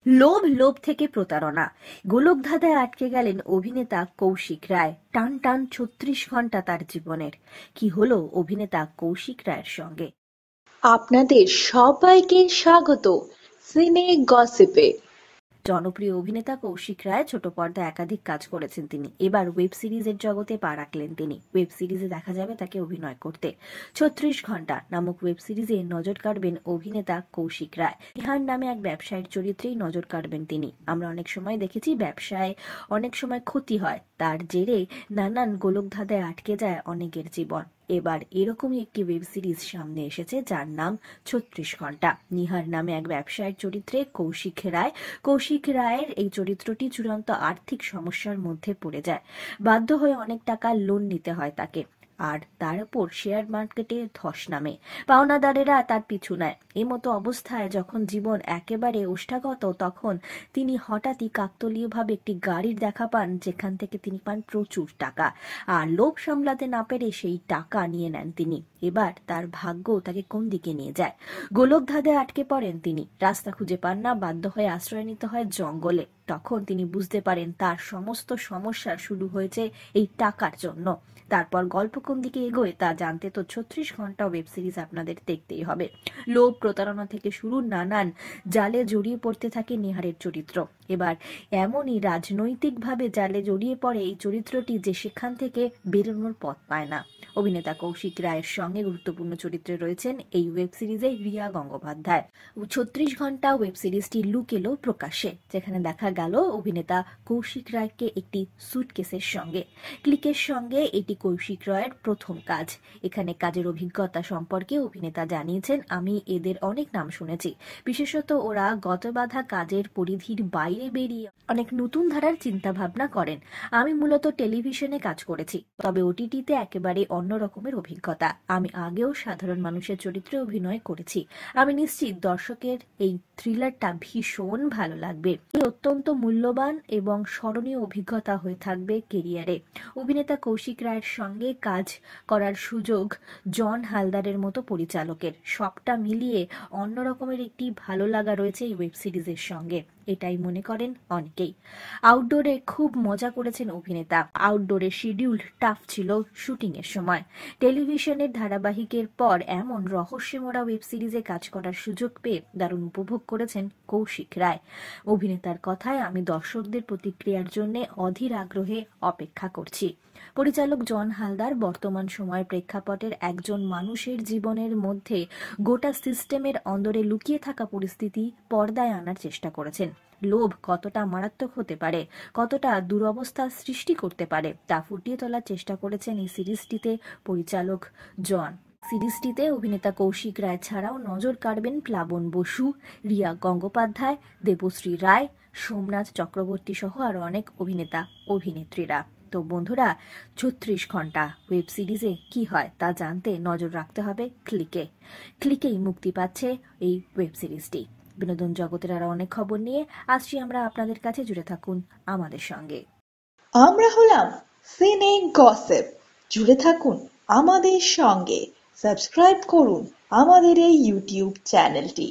লোভ লোভ থেকে প্রতারণা, গোলকধাঁধায় আটকে গেলেন অভিনেতা কৌশিক রায়। টান টান ৩৬ ঘন্টা তার জীবনের। কি হলো অভিনেতা কৌশিক রায়ের সঙ্গে? আপনাদের সবাইকে স্বাগত সিনে গসিপে। জনপ্রিয় অভিনেতা কৌশিক রায় ছোট পর্দায় একাধিক কাজ করেছেন তিনি। এবার ওয়েব সিরিজের জগতে পা রাখলেন তিনি। ওয়েব সিরিজে দেখা যাবে তাকে অভিনয় করতে। ৩৬ ঘন্টা নামক ওয়েব সিরিজে নজর কাড়বেন অভিনেতা কৌশিক রায়। নিহার নামে এক ব্যবসায়ীর চরিত্রেই নজর কাড়বেন তিনি। আমরা অনেক সময় দেখেছি ব্যবসায় অনেক সময় ক্ষতি হয়, তার জেরে নানান গোলকধাঁধায় আটকে যায় অনেকের জীবন। এবার এরকমই একটি ওয়েব সিরিজ সামনে এসেছে যার নাম ৩৬ ঘন্টা। নিহার নামে এক ব্যবসায়ীর চরিত্রে কৌশিক রায়ের এই চরিত্রটি চূড়ান্ত আর্থিক সমস্যার মধ্যে পড়ে যায়। বাধ্য হয়ে অনেক টাকা লোন নিতে হয় তাকে, আর তার উপর শেয়ার মার্কেটে ধস নামে। পাওনাদারেরা তার পিছু নেয়। এই মতো অবস্থায় যখন জীবন একেবারে ওষ্ঠাগত, তখন তিনি হঠাৎই কাকতালীয়ভাবে একটি গাড়ির দেখা পান, যেখান থেকে তিনি পান প্রচুর টাকা। আর লোভ সামলাতে না পেরে সেই টাকা নিয়ে নেন তিনি। এবার তার ভাগ্য তাকে কোন দিকে নিয়ে যায়? গোলকধাঁধায় আটকে পড়েন তিনি। রাস্তা খুঁজে পান না, বাধ্য হয়ে আশ্রয় নিতে হয় জঙ্গলে। তখন তিনি বুঝতে পারেন তার সমস্ত সমস্যা শুরু হয়েছে এই টাকার জন্য। তারপর গল্প কোন দিকে এগোয় তা জানতে তো ৩৬ ঘন্টা ওয়েব সিরিজ আপনাদের দেখতেই হবে। লোভ, প্রতারণা থেকে শুরু নানান জালে জড়িয়ে পড়তে থাকে নিহারের চরিত্র। এবার এমনই রাজনৈতিকভাবে জালে জড়িয়ে পড়ে এই চরিত্রটি যে সেখান থেকে বেরোনোর পথ পায় না। অভিনেতা কৌশিক রায়ের সঙ্গে গুরুত্বপূর্ণ চরিত্রে রয়েছেন এই ওয়েব সিরিজে রিয়া গঙ্গোপাধ্যায়। ৩৬ ঘন্টা ওয়েব সিরিজটি লুক এলো প্রকাশ্যে, যেখানে দেখা গেল অভিনেতা কৌশিক রায়কে একটি সুটকেসের সঙ্গে। ক্লিকের সঙ্গে এটি কৌশিক রায়ের প্রথম কাজ। এখানে কাজের অভিজ্ঞতা সম্পর্কে অভিনেতা জানিয়েছেন, আমি এদের অনেক নাম শুনেছি, বিশেষত ওরা গতবাধা কাজের পরিধির বাইরে বেরিয়ে অনেক নতুন ধারার চিন্তা ভাবনা করেন। আমি মূলত টেলিভিশনে কাজ করেছি, তবে ওটিটিতে একেবারে অন্য রকমের অভিজ্ঞতা। আমি আগেও সাধারণ মানুষের চরিত্রে অভিনয় করেছি। আমি নিশ্চিত দর্শকের এই থ্রিলারটা ভীষণ ভালো লাগবে। অত্যন্ত মূল্যবান এবং স্মরণীয় অভিজ্ঞতা হয়ে থাকবে কেরিয়ারে। অভিনেতা কৌশিক রায়ের সঙ্গে কাজ করার সুযোগ জন হালদারের মতো পরিচালকের। সবটা মিলিয়ে অন্যরকমের একটি ভালো লাগা রয়েছে এই ওয়েব সিরিজের সঙ্গে, এটাই মনে করেন অনেকেই। আউটডোরে খুব মজা করেছেন অভিনেতা। আউটডোরের শিডিউল টাফ ছিল শুটিং এর সময়। টেলিভিশনের ধারাবাহিকের পর এমন রহস্যময় ওয়েব সিরিজে কাজ করার সুযোগ পেয়ে দারুণ উপভোগ করেছেন কৌশিক রায়। অভিনেতার কথায়, আমি দর্শকদের প্রতিক্রিয়ার জন্য অধীর আগ্রহে অপেক্ষা করছি। পরিচালক জন হালদার বর্তমান সময়ের প্রেক্ষাপটের একজন মানুষের জীবনের মধ্যে গোটা সিস্টেমের অন্দরে লুকিয়ে থাকা পরিস্থিতি পর্দায় আনার চেষ্টা করেছেন। লোভ কতটা মারাত্মক হতে পারে, কতটা দুরবস্থার সৃষ্টি করতে পারে, তা ফুটিয়ে তোলার চেষ্টা করেছেন এই সিরিজটিতে পরিচালক জন। সিরিজটিতে অভিনেতা কৌশিক রায় ছাড়াও নজর কাড়বেন প্লাবন বসু, রিয়া গঙ্গোপাধ্যায়, দেবশ্রী রায়, সোমনাথ চক্রবর্তী সহ আরো অনেক অভিনেতা অভিনেত্রীরা। তো বন্ধুরা, ৩৬ ঘন্টা ওয়েব সিরিজে কি হয় তা জানতে নজর রাখতে হবে ক্লিকেই মুক্তি পাচ্ছে এই ওয়েব সিরিজটি। বিনোদন জগতের আরো অনেক খবর নিয়ে আসছি আমরা আপনাদের কাছে, জুড়ে থাকুন আমাদের সঙ্গে। আমরা হলাম সিনে গসিপ, জুড়ে থাকুন আমাদের সঙ্গে। সাবস্ক্রাইব করুন আমাদের এই ইউটিউব চ্যানেলটি।